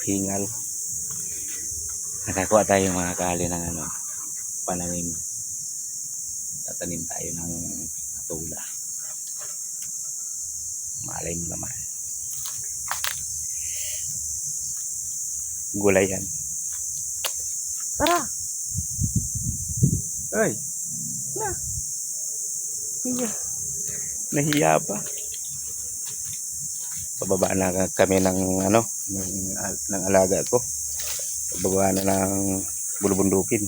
Hingal. Nakakuha tayo mga kali ng pananim. Tatanim tayo ng tula. Malay mo naman. Gulay yan. Tara! Ay! Na! Hiya. Nahiya pa. Pababa na kami ng ng alaga ko. Pababa na ng bulubundukin.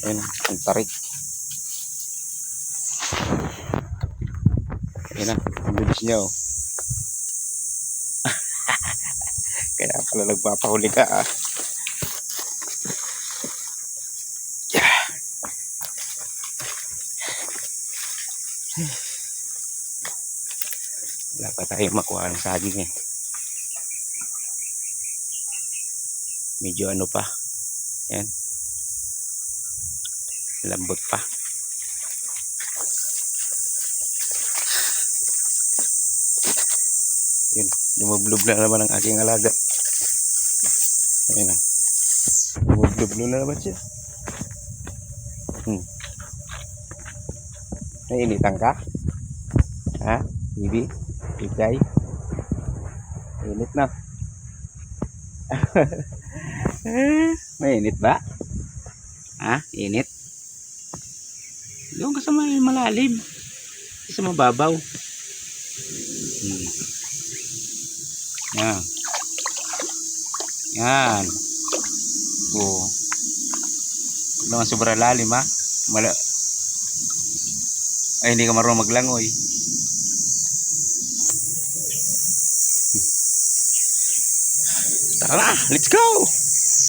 Ayun, ang tarik. Ayun na, ang bilis niya oh. Kaya pala nagpapahuli ka ah. Yeah. Wala pa tayo makuha ng saging eh. Medyo ano pa. Yan. Lambot pa. Yun. Lumublob na naman ang aking alaga. Ayun na. Lumublob na naman siya. Nainitan ka? Ha? Bibi? Ikay? Init na. Mainit ba? Ha? Init? Doon ka sa may malalim. Sa mababaw. Yan. Yan. Oo. Huwag naman sobrang lalim ha. Ay, hindi ka marunong maglangoy. Tara na, let's go!